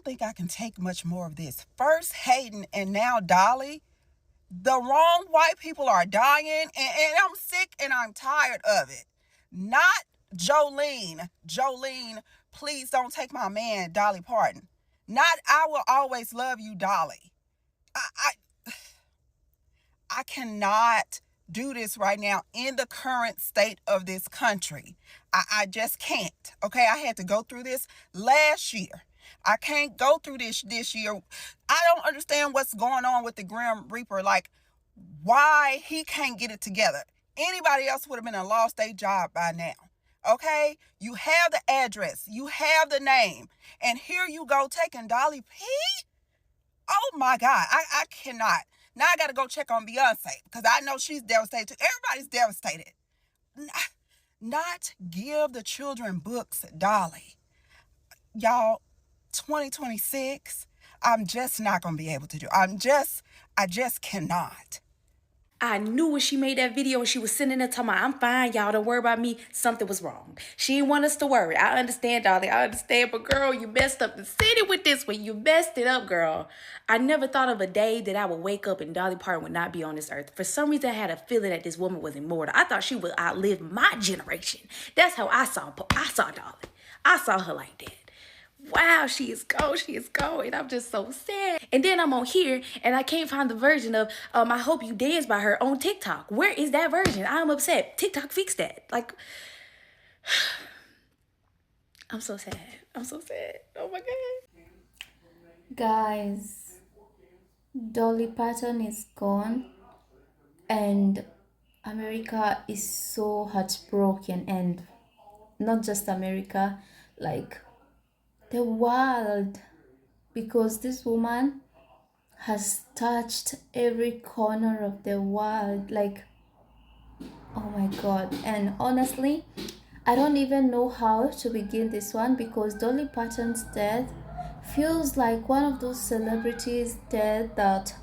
think I can take much more of this. First Hayden and now Dolly. The wrong white people are dying, and I'm sick and I'm tired of it. Not Jolene. Jolene, please don't take my man, Dolly Parton. Not I will always love you, Dolly. I cannot do this right now in the current state of this country. I just can't. Okay, I had to go through this last year. I can't go through this year. I don't understand what's going on with the Grim Reaper. Like, why he can't get it together. Anybody else would have been a lost their job by now. Okay? You have the address. You have the name. And here you go taking Dolly P? Oh my God. I cannot. Now I got to go check on Beyonce because I know she's devastated too. Everybody's devastated. Not give the children books, Dolly. Y'all, 2026, I'm just not going to be able to do. I just cannot. I knew when she made that video and she was sitting there talking about, I'm fine, y'all, don't worry about me. Something was wrong. She didn't want us to worry. I understand, Dolly. I understand. But, girl, you messed up the city with this one. You messed it up, girl. I never thought of a day that I would wake up and Dolly Parton would not be on this earth. For some reason, I had a feeling that this woman was immortal. I thought she would outlive my generation. That's how I saw Dolly. I saw her like that. Wow, she is going. I'm just so sad. And then I'm on here and I can't find the version of I Hope You Dance by her on TikTok. Where is that version? I'm upset. TikTok fixed that. Like, I'm so sad. Oh my God. Guys, Dolly Parton is gone and America is so heartbroken, and not just America, like the world, because this woman has touched every corner of the world. Like, oh my God. And honestly, I don't even know how to begin this one, because Dolly Parton's death feels like one of those celebrities' death that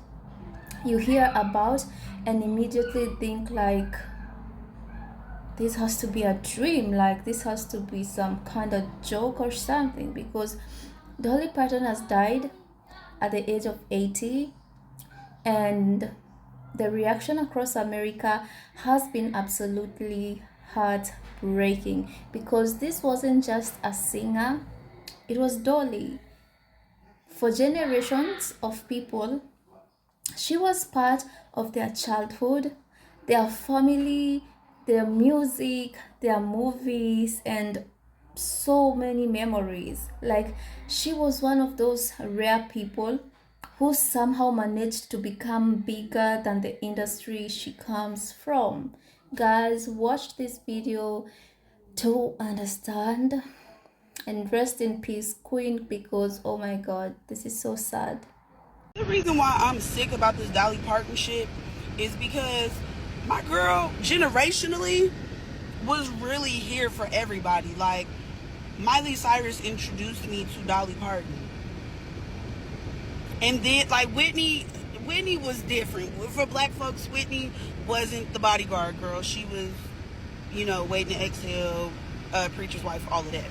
you hear about and immediately think like, this has to be a dream, like this has to be some kind of joke or something, because Dolly Parton has died at the age of 80, and the reaction across America has been absolutely heartbreaking, because this wasn't just a singer, it was Dolly. For generations of people, she was part of their childhood, their family, their music, their movies, and so many memories. Like, she was one of those rare people who somehow managed to become bigger than the industry she comes from. Guys, watch this video to understand, and rest in peace, Queen, because oh my God, this is so sad. The reason why I'm sick about this Dolly Parton shit is because my girl, generationally, was really here for everybody. Like, Miley Cyrus introduced me to Dolly Parton. And then, like, Whitney was different. For black folks, Whitney wasn't the bodyguard girl. She was, waiting to exhale, preacher's wife, all of that.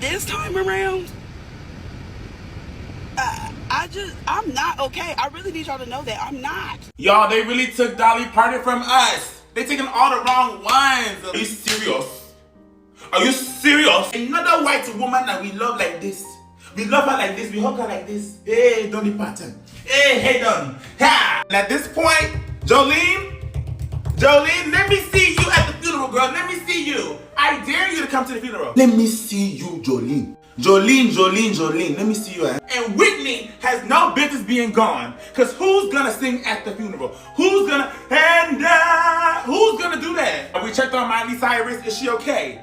This time around, I'm not okay. I really need y'all to know that I'm not. Y'all, they really took Dolly Parton from us. They taking all the wrong ones. Are you serious? Are you serious? Another white woman that we love like this. We love her like this. We hug her like this. Hey, Dolly Parton. Hey, Don. Ha! And at this point, Jolene, let me see you at the funeral, girl. Let me see you. I dare you to come to the funeral. Let me see you, Jolene. Jolene. Let me see you. And Whitney has no business being gone. Because who's going to sing at the funeral? Who's going to do that? We checked on Miley Cyrus. Is she okay?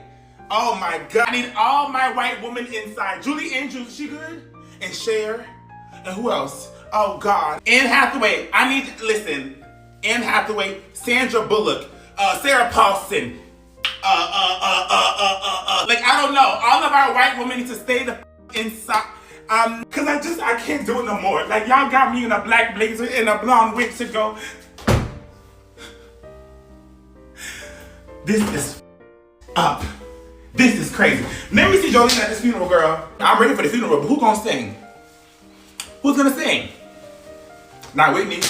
Oh my God. I need all my white women inside. Julie Andrews, is she good? And Cher. And who else? Oh God. Anne Hathaway. Anne Hathaway, Sandra Bullock, Sarah Paulson. Like, I don't know. All of our white women need to stay the inside. Cause I can't do it no more. Like, y'all got me in a black blazer and a blonde wig to go. This is up. This is crazy. Let me see Jolene at this funeral, girl. I'm ready for the funeral, but who gonna sing? Who's gonna sing? Not Whitney.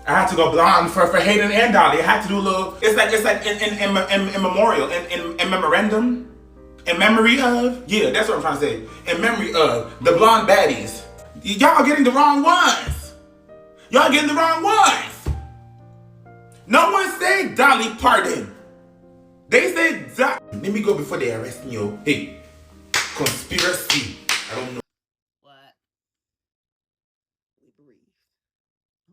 I had to go blonde for Hayden and Dolly. I had to do a little. It's like in memorial, in memorandum, in memory of. Yeah, that's what I'm trying to say. In memory of the blonde baddies. Y'all getting the wrong ones. Y'all getting the wrong ones. No one said Dolly Parton. They said Dolly. Let me go before they arrest me. Yo, hey, conspiracy. I don't know. What? We breathe.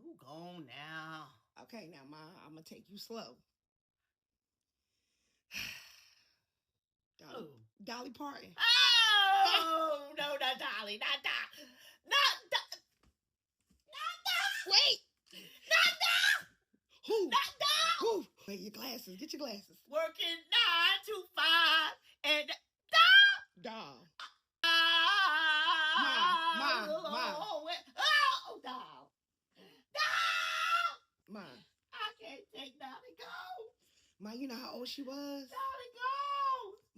Who gone now? Okay, now, Ma, I'm gonna take you slow. Dolly Parton. Oh no, not Dolly, not Dolly, not Dolly. Wait, not Dolly. Who? Not Dolly. Who? Wait, your glasses. Get your glasses. Working 9 to 5 and Doll. Ma. Oh, Doll. Ma. I can't take Dolly go. Ma, you know how old she was? Dolly go.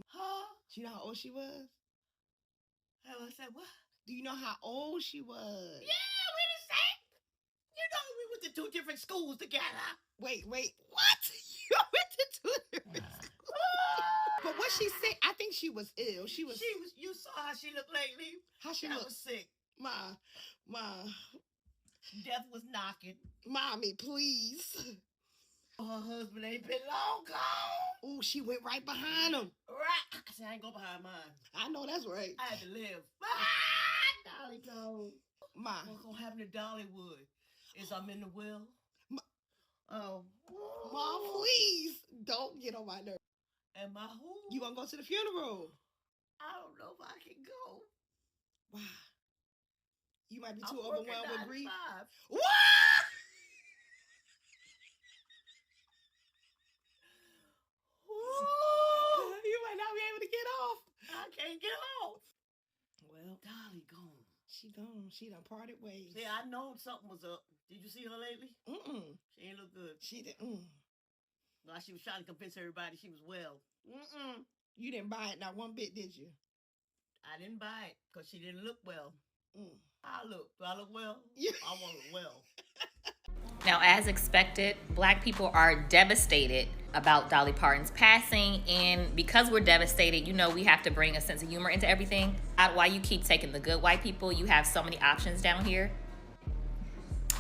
Huh? Do you know how old she was? I said, what? Do you know how old she was? Yeah, we the same. You know we went to 2 different schools together. Wait. What? You went to 2 different schools? But what she said, I think she was ill. She was. You saw how she looked lately? How she looked? Was sick. Ma. Death was knocking. Mommy, please. Her husband ain't been long gone. Oh, she went right behind him. Right. I said, I ain't go behind mine. I know that's right. I had to live. Dolly go. Ma. What's gonna happen to Dollywood? Is I'm in the will? Oh. Ma, please. Don't get on my nerves. Am I who? You gonna go to the funeral? I don't know if I can go. Why? You might be too overwhelmed with grief. What? You might not be able to get off. I can't get off. Well, Dolly gone. She gone. She done parted ways. See, I know something was up. Did you see her lately? She ain't look good. She did. Well, she was trying to convince everybody she was well. You didn't buy it not one bit, did you? I didn't buy it because she didn't look well. I look. Do I look well? Yeah. I want to look well. Now, as expected, Black people are devastated about Dolly Parton's passing, and because we're devastated, you know, we have to bring a sense of humor into everything. Why you keep taking the good white people? You have so many options down here.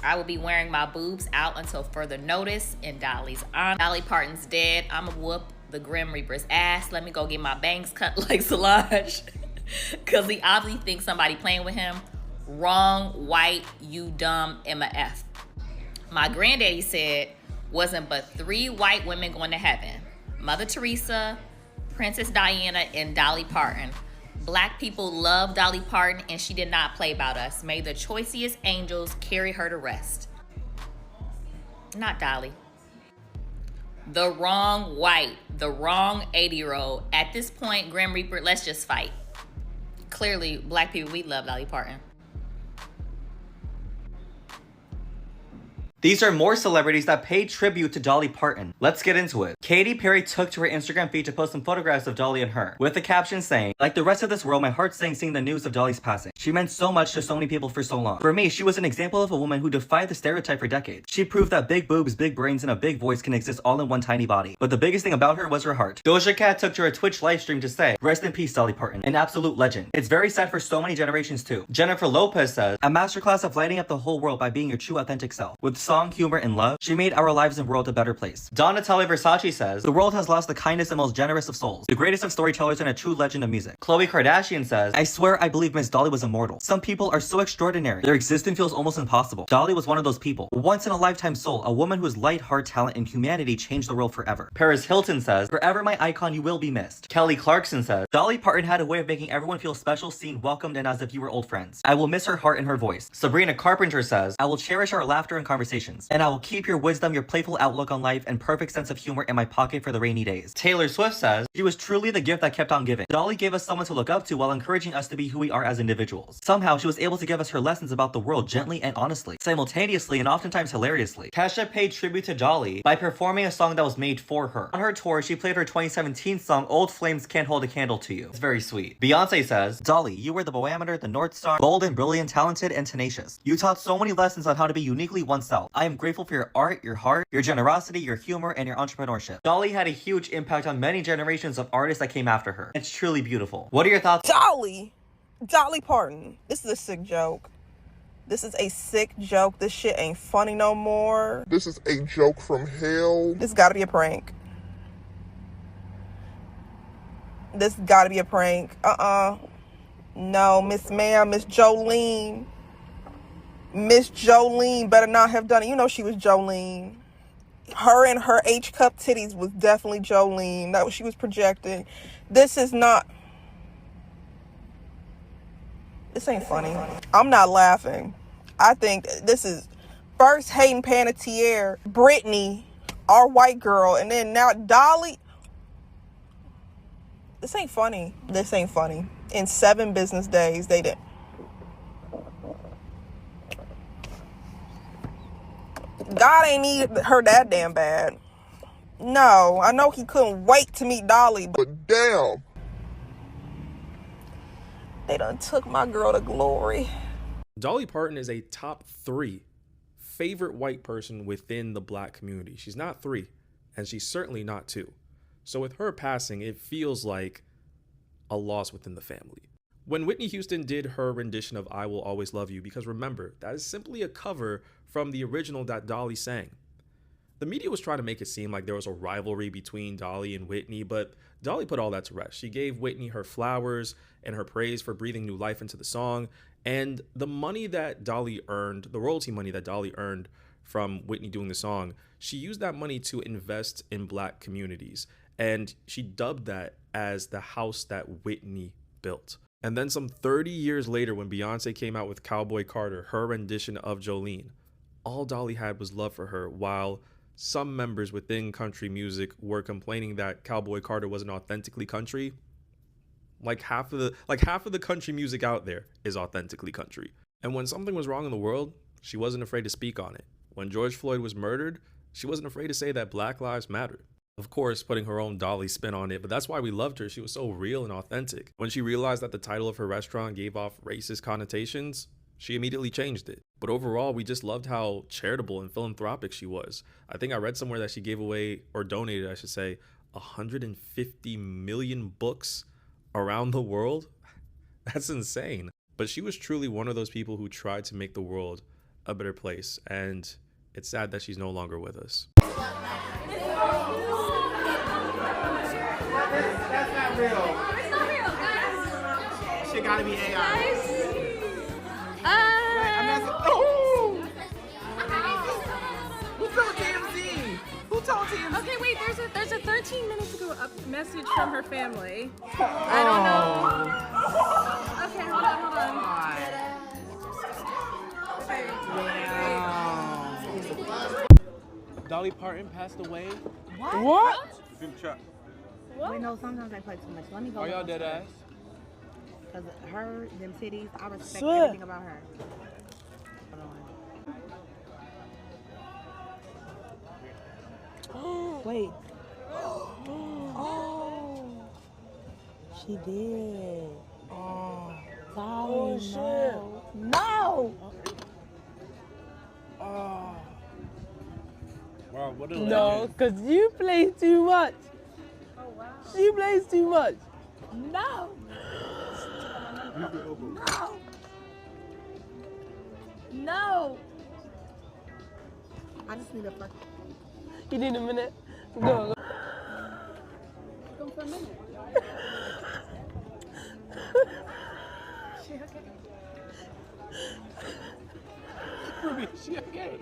I will be wearing my boobs out until further notice in Dolly's honor. Dolly Parton's dead. I'ma whoop the Grim Reaper's ass. Let me go get my bangs cut like Solange. Because he obviously thinks somebody playing with him. Wrong, white, you dumb, MF. My granddaddy said wasn't but 3 white women going to heaven. Mother Teresa, Princess Diana, and Dolly Parton. Black people love Dolly Parton, and she did not play about us. May the choicest angels carry her to rest. Not Dolly. The wrong white, the wrong 80-year-old. At this point, Grim Reaper, let's just fight. Clearly, Black people, we love Dolly Parton. These are more celebrities that paid tribute to Dolly Parton. Let's get into it. Katy Perry took to her Instagram feed to post some photographs of Dolly and her, with the caption saying, "Like the rest of this world, my heart sank seeing the news of Dolly's passing. She meant so much to so many people for so long. For me, she was an example of a woman who defied the stereotype for decades. She proved that big boobs, big brains, and a big voice can exist all in one tiny body. But the biggest thing about her was her heart." Doja Cat took to her Twitch livestream to say, "Rest in peace, Dolly Parton, an absolute legend. It's very sad for so many generations too." Jennifer Lopez says, "A masterclass of lighting up the whole world by being your true authentic self. With song, humor, and love, she made our lives and world a better place." Donatella Versace says, "The world has lost the kindest and most generous of souls, the greatest of storytellers and a true legend of music." Khloe Kardashian says, "I swear I believe Miss Dolly was immortal. Some people are so extraordinary. Their existence feels almost impossible. Dolly was one of those people. A once in a lifetime soul, a woman whose light, heart, talent, and humanity changed the world forever." Paris Hilton says, "Forever my icon, you will be missed." Kelly Clarkson says, "Dolly Parton had a way of making everyone feel special, seen, welcomed, and as if you were old friends. I will miss her heart and her voice." Sabrina Carpenter says, "I will cherish our laughter and conversation conversations. And I will keep your wisdom, your playful outlook on life, and perfect sense of humor in my pocket for the rainy days. Taylor Swift says, she was truly the gift that kept on giving. Dolly gave us someone to look up to while encouraging us to be who we are as individuals. Somehow, she was able to give us her lessons about the world gently and honestly, simultaneously and oftentimes hilariously. Kesha paid tribute to Dolly by performing a song that was made for her. On her tour, she played her 2017 song, Old Flames Can't Hold a Candle to You. It's very sweet. Beyonce says, Dolly, you were the boameter, the North Star, bold and brilliant, talented and tenacious. You taught so many lessons on how to be uniquely oneself. I am grateful for your art, your heart, your generosity, your humor, and your entrepreneurship. Dolly had a huge impact on many generations of artists that came after her. It's truly beautiful. What are your thoughts? Dolly Parton. This is a sick joke. This is a sick joke. This shit ain't funny no more. This is a joke from hell. This gotta be a prank. This gotta be a prank. No, Miss Jolene. Miss Jolene better not have done it. You know she was Jolene. Her and her H-cup titties was definitely Jolene. That was she was projecting. This is not... This ain't funny. I'm not laughing. I think this is first Hayden Panettiere, Brittany, our white girl, and then now Dolly. This ain't funny. This ain't funny. In 7 business days, they did. God ain't need her that damn bad. No, I know he couldn't wait to meet Dolly, But damn. they done took my girl to glory. Dolly Parton is a top 3 favorite white person within the black community. She's not 3, and she's certainly not 2. So with her passing, it feels like a loss within the family. When Whitney Houston did her rendition of I Will Always Love You, because remember, that is simply a cover from the original that Dolly sang. The media was trying to make it seem like there was a rivalry between Dolly and Whitney, but Dolly put all that to rest. She gave Whitney her flowers and her praise for breathing new life into the song, and the money that Dolly earned, the royalty money that Dolly earned from Whitney doing the song, she used that money to invest in black communities, and she dubbed that as the house that Whitney built. And then some 30 years later, when Beyonce came out with Cowboy Carter, her rendition of Jolene, all Dolly had was love for her, while some members within country music were complaining that Cowboy Carter wasn't authentically country. Like half of the country music out there is authentically country. And when something was wrong in the world, she wasn't afraid to speak on it. When George Floyd was murdered, she wasn't afraid to say that Black lives matter. Of course, putting her own Dolly spin on it, but that's why we loved her. She was so real and authentic. When she realized that the title of her restaurant gave off racist connotations, she immediately changed it. But overall, we just loved how charitable and philanthropic she was. I think I read somewhere that she gave away, or donated, I should say, 150 million books around the world. That's insane. But she was truly one of those people who tried to make the world a better place. And it's sad that she's no longer with us. That's not real. It's not real, guys. Shit gotta be AI. Who told TMZ? Who told TMZ? Okay, wait. There's a 13 minutes ago a message from her family. I don't know. Okay, hold on. Dolly Parton passed away. What? We know sometimes I play too much. Let me go. Are y'all dead ass? Because her, them titties, I respect everything about her. Hold on. Wait. Oh. She did. Oh. Dolly, no. No! Oh. Wow, what a No, because you play too much. Oh, wow. She plays too much. No. No. No. I just need a fuck. You need a minute? Go. Go for a minute. She okay? She okay?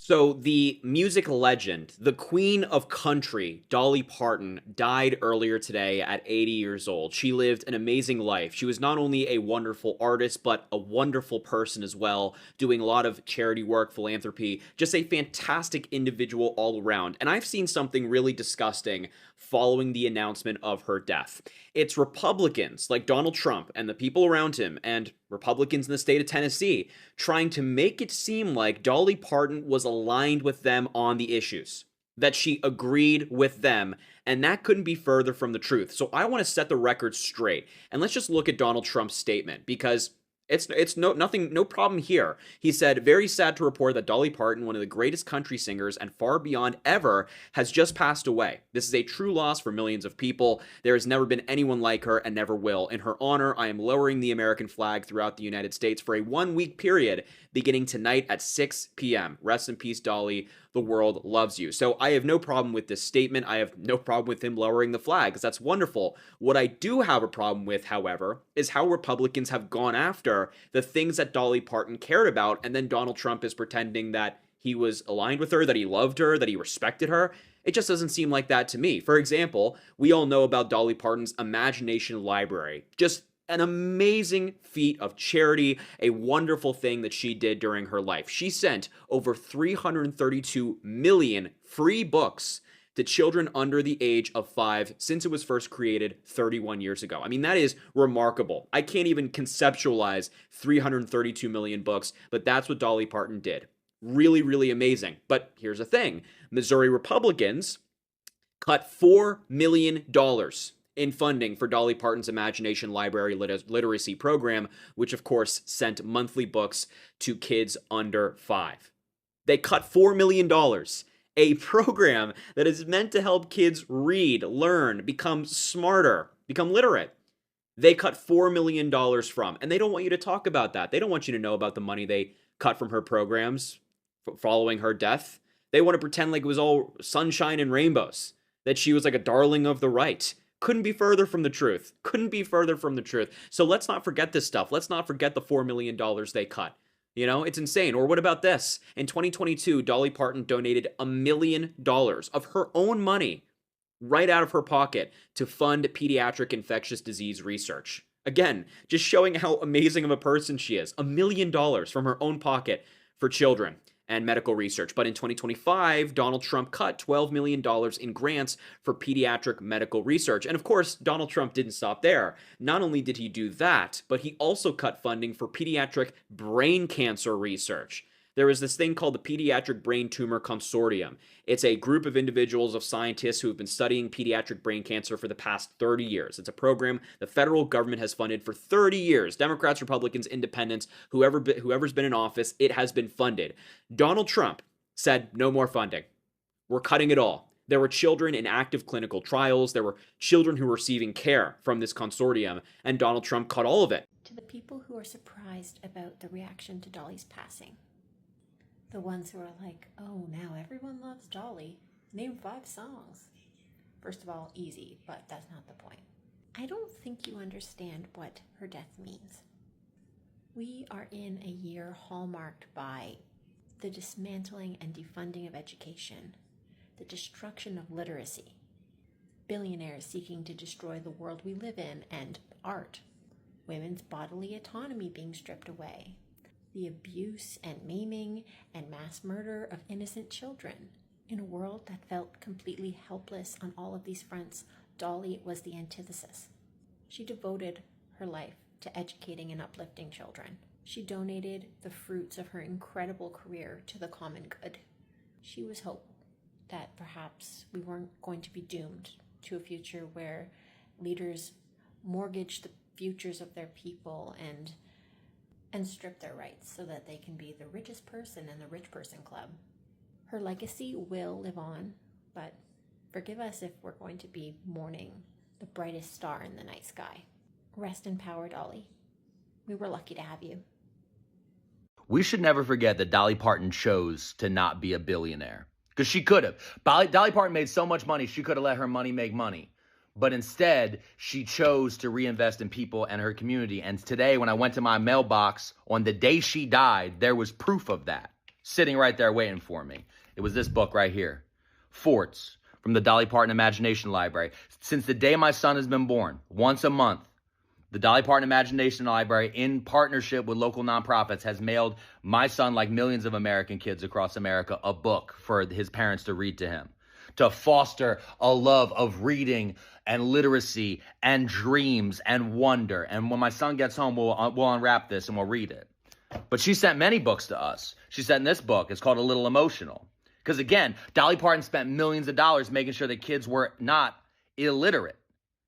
So the music legend, the queen of country, Dolly Parton, died earlier today at 80 years old. She lived an amazing life. She was not only a wonderful artist, but a wonderful person as well, doing a lot of charity work, philanthropy, just a fantastic individual all around. And I've seen something really disgusting following the announcement of her death. It's Republicans like Donald Trump and the people around him, and Republicans in the state of Tennessee, trying to make it seem like Dolly Parton was aligned with them on the issues, that she agreed with them, and that couldn't be further from the truth. So I want to set the record straight, and let's just look at Donald Trump's statement, because it's no problem here. He said, "Very sad to report that Dolly Parton, one of the greatest country singers and far beyond ever, has just passed away. This is a true loss for millions of people. There has never been anyone like her and never will. In her honor, I am lowering the American flag throughout the United States for a 1-week period beginning tonight at 6 p.m. Rest in peace, Dolly. The world loves you." So I have no problem with this statement. I have no problem with him lowering the flag, because that's wonderful. What I do have a problem with, however, is how Republicans have gone after the things that Dolly Parton cared about, and then Donald Trump is pretending that he was aligned with her, that he loved her, that he respected her. It just doesn't seem like that to me. For example, we all know about Dolly Parton's Imagination Library. Just an amazing feat of charity, a wonderful thing that she did during her life. She sent over 332 million free books to children under the age of 5 since it was first created 31 years ago. I mean, that is remarkable. I can't even conceptualize 332 million books, but that's what Dolly Parton did. Really, really amazing. But here's the thing. Missouri Republicans cut $4 million in funding for Dolly Parton's Imagination Library literacy program, which of course sent monthly books to kids under 5. They cut $4 million, a program that is meant to help kids read, learn, become smarter, become literate. They cut $4 million from, and they don't want you to talk about that. They don't want you to know about the money they cut from her programs following her death. They want to pretend like it was all sunshine and rainbows, that she was like a darling of the right. Couldn't be further from the truth. Couldn't be further from the truth. So let's not forget this stuff. Let's not forget the $4 million they cut. You know, it's insane. Or what about this? In 2022, Dolly Parton donated $1 million of her own money right out of her pocket to fund pediatric infectious disease research. Again, just showing how amazing of a person she is. $1 million from her own pocket for children and medical research. But in 2025, Donald Trump cut $12 million in grants for pediatric medical research. And of course, Donald Trump didn't stop there. Not only did he do that, but he also cut funding for pediatric brain cancer research. There is this thing called the Pediatric Brain Tumor Consortium. It's a group of individuals, of scientists who have been studying pediatric brain cancer for the past 30 years. It's a program the federal government has funded for 30 years. Democrats, Republicans, independents, whoever's been in office, it has been funded. Donald Trump said no more funding. We're cutting it all. There were children in active clinical trials. There were children who were receiving care from this consortium, and Donald Trump cut all of it. To the people who are surprised about the reaction to Dolly's passing, the ones who are like, oh, now everyone loves Dolly. Name 5 songs. First of all, easy, but that's not the point. I don't think you understand what her death means. We are in a year hallmarked by the dismantling and defunding of education, the destruction of literacy, billionaires seeking to destroy the world we live in and art, women's bodily autonomy being stripped away, the abuse and maiming and mass murder of innocent children. In a world that felt completely helpless on all of these fronts, Dolly was the antithesis. She devoted her life to educating and uplifting children. She donated the fruits of her incredible career to the common good. She was hope that perhaps we weren't going to be doomed to a future where leaders mortgage the futures of their people and strip their rights so that they can be the richest person in the rich person club. Her legacy will live on, but forgive us if we're going to be mourning the brightest star in the night sky. Rest in power, Dolly. We were lucky to have you. We should never forget that Dolly Parton chose to not be a billionaire. Because she could have. Dolly Parton made so much money, she could have let her money make money. But instead, she chose to reinvest in people and her community. And today, when I went to my mailbox on the day she died, there was proof of that. sitting right there waiting for me. It was this book right here, Forts, from the Dolly Parton Imagination Library. Since the day my son has been born, once a month, the Dolly Parton Imagination Library, in partnership with local nonprofits, has mailed my son, like millions of American kids across America, a book for his parents to read to him, to foster a love of reading and literacy and dreams and wonder. And when my son gets home, we'll unwrap this and we'll read it. But she sent many books to us. She sent this book. It's called A Little Emotional. Because again, Dolly Parton spent millions of dollars making sure that kids were not illiterate.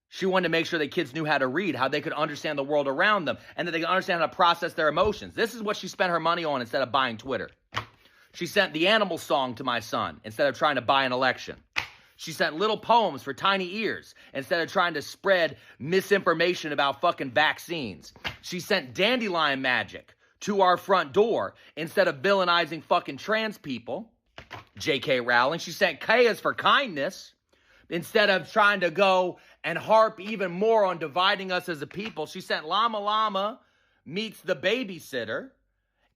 She wanted to make sure that kids knew how to read, how they could understand the world around them, and that they could understand how to process their emotions. This is what she spent her money on instead of buying Twitter. She sent the animal song to my son instead of trying to buy an election. She sent little poems for tiny ears instead of trying to spread misinformation about fucking vaccines. She sent dandelion magic to our front door instead of villainizing fucking trans people. J.K. Rowling. She sent chaos for kindness instead of trying to go and harp even more on dividing us as a people. She sent Llama Llama meets the babysitter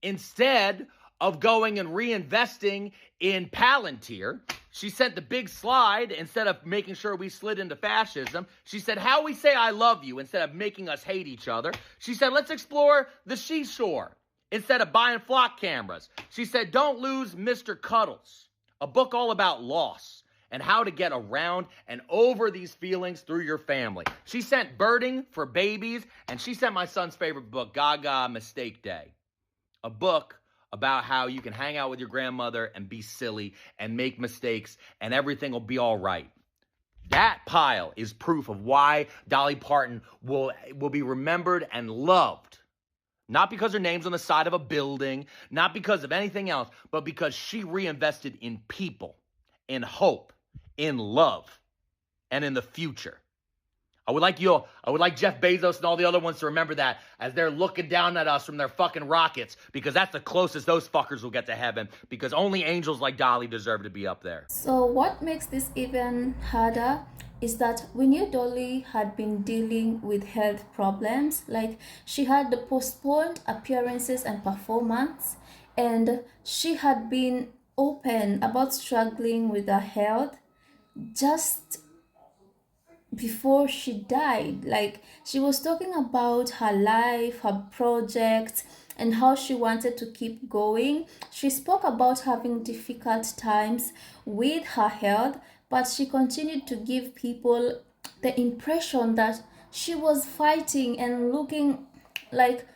instead of going and reinvesting in Palantir. She sent the big slide instead of making sure we slid into fascism. She said, how we say I love you instead of making us hate each other. She said, let's explore the seashore instead of buying flock cameras. She said, don't lose Mr. Cuddles, a book all about loss and how to get around and over these feelings through your family. She sent birding for babies, and she sent my son's favorite book, Gaga Mistake Day, a book about how you can hang out with your grandmother and be silly and make mistakes and everything will be all right. That pile is proof of why Dolly Parton will be remembered and loved. Not because her name's on the side of a building, not because of anything else, but because she reinvested in people, in hope, in love, and in the future. I would like Jeff Bezos and all the other ones to remember that as they're looking down at us from their fucking rockets, because that's the closest those fuckers will get to heaven, because only angels like Dolly deserve to be up there. So what makes this even harder is that we knew Dolly had been dealing with health problems. Like, she had the postponed appearances and performance, and she had been open about struggling with her health just before she died. Like, she was talking about her life, her projects, and how she wanted to keep going. She spoke about having difficult times with her health, but she continued to give people the impression that she was fighting and looking like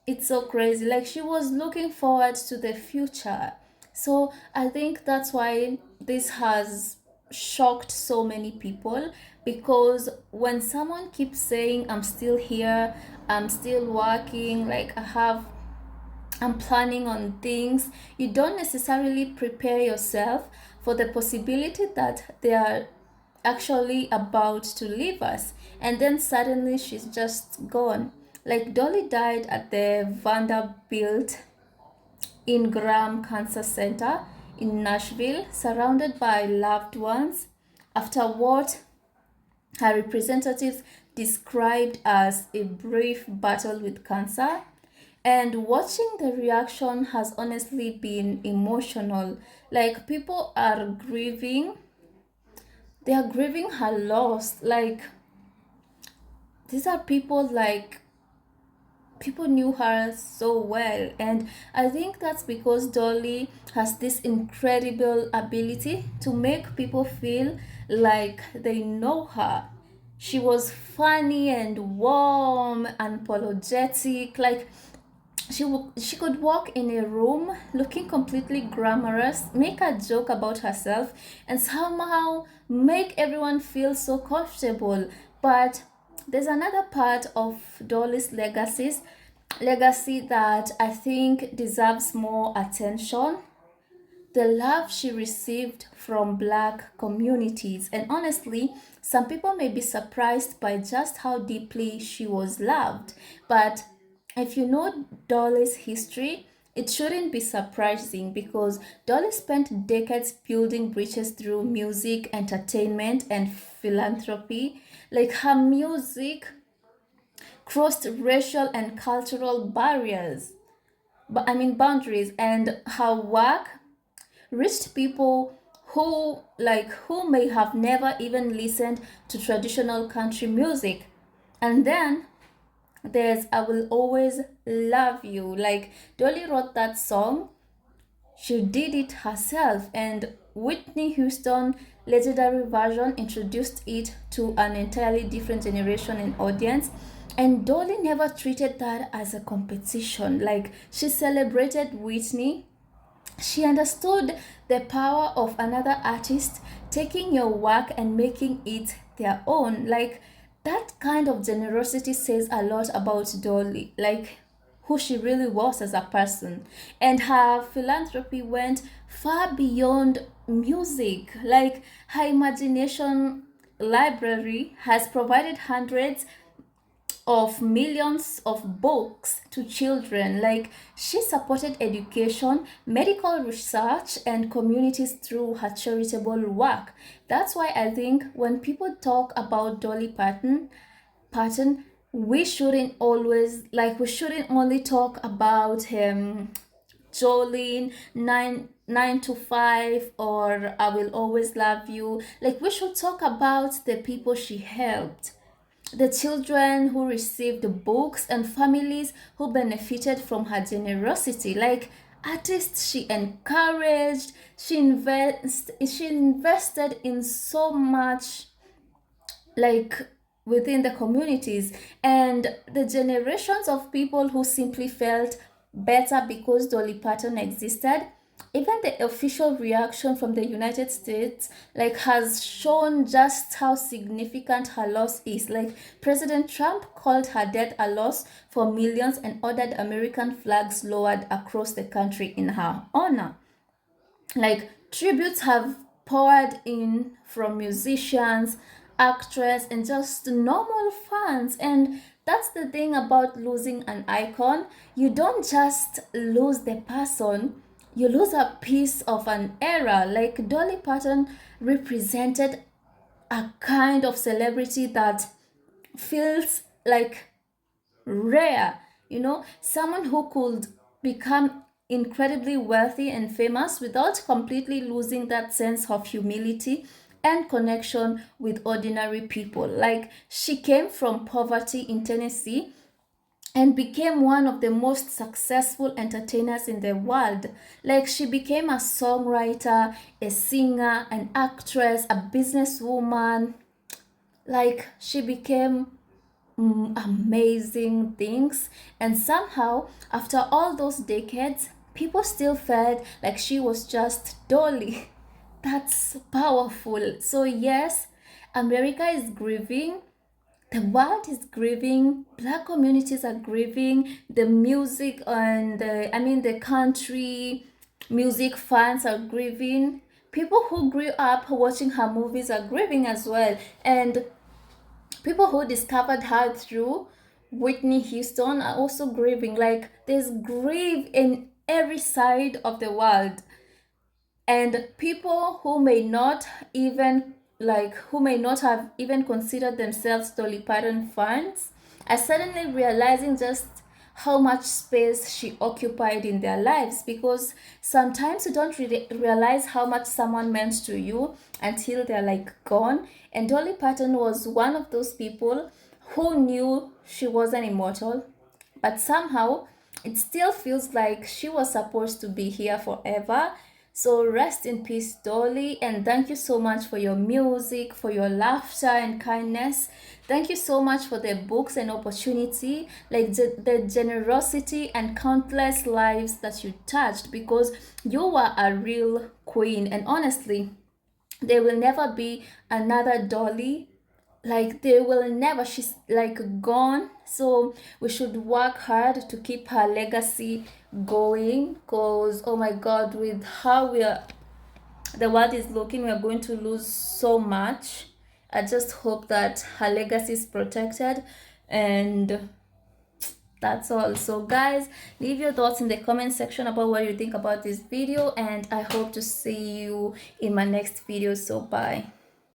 it's so crazy. Like, she was looking forward to the future. So I think that's why this has shocked so many people, because when someone keeps saying, I'm still here, I'm still working, like I'm planning on things, you don't necessarily prepare yourself for the possibility that they are actually about to leave us, and then suddenly she's just gone. Like, Dolly died at the Vanderbilt Ingram Cancer Center in Nashville, surrounded by loved ones, after what her representatives described as a brief battle with cancer. And watching the reaction has honestly been emotional. Like, people are grieving, they are grieving her loss. Like, these are people, like, people knew her so well, and I think that's because Dolly has this incredible ability to make people feel like they know her. She was funny and warm and apologetic. Like, she could walk in a room looking completely glamorous, make a joke about herself, and somehow make everyone feel so comfortable. But there's another part of Dolly's legacy that I think deserves more attention: the love she received from Black communities. And honestly, some people may be surprised by just how deeply she was loved. But if you know Dolly's history, it shouldn't be surprising, because Dolly spent decades building bridges through music, entertainment, and philanthropy. Like, her music crossed racial and cultural barriers. boundaries, and her work reached people who may have never even listened to traditional country music. And then there's I Will Always Love You. Like, Dolly wrote that song, she did it herself, and Whitney Houston legendary version introduced it to an entirely different generation and audience. And Dolly never treated that as a competition. Like, she celebrated Whitney. She understood the power of another artist taking your work and making it their own. Like, that kind of generosity says a lot about Dolly, like who she really was as a person. And her philanthropy went far beyond music. Like, her imagination library has provided hundreds of millions of books to children. Like, she supported education, medical research, and communities through her charitable work. That's why I think when people talk about Dolly Parton, we shouldn't only talk about Jolene, nine to five, or I Will Always Love You. Like, we should talk about the people she helped, the children who received books, and families who benefited from her generosity. Like, artists she encouraged, she invested in so much, like, within the communities, and the generations of people who simply felt better because Dolly Parton existed. Even the official reaction from the United States, like, has shown just how significant her loss is. Like, President Trump called her death a loss for millions and ordered American flags lowered across the country in her honor. Like, tributes have poured in from musicians, actors, and just normal fans. And that's the thing about losing an icon. You don't just lose the person, you lose a piece of an era. Like, Dolly Parton represented a kind of celebrity that feels like rare, someone who could become incredibly wealthy and famous without completely losing that sense of humility and connection with ordinary people. Like, she came from poverty in Tennessee and became one of the most successful entertainers in the world. Like, she became a songwriter, a singer, an actress, a businesswoman. Like, she became amazing things. And somehow, after all those decades, people still felt like she was just Dolly. That's powerful. So, yes, America is grieving. The world is grieving. Black communities are grieving. The music and the country music fans are grieving. People who grew up watching her movies are grieving as well. And people who discovered her through Whitney Houston are also grieving. Like, there's grief in every side of the world. And people who may not have even considered themselves Dolly Parton fans are suddenly realizing just how much space she occupied in their lives, because sometimes you don't really realize how much someone meant to you until they're like gone. And Dolly Parton was one of those people who knew she wasn't immortal, but somehow it still feels like she was supposed to be here forever. So rest in peace, Dolly, and thank you so much for your music, for your laughter and kindness. Thank you so much for the books and opportunity, like the generosity and countless lives that you touched, because you were a real queen. And honestly, there will never be another Dolly. Like, there will never, she's like gone. So we should work hard to keep her legacy going, because oh my god, with how the world is looking, we are going to lose so much. I just hope that her legacy is protected. And that's all. So guys, leave your thoughts in the comment section about what you think about this video, and I hope to see you in my next video. So bye.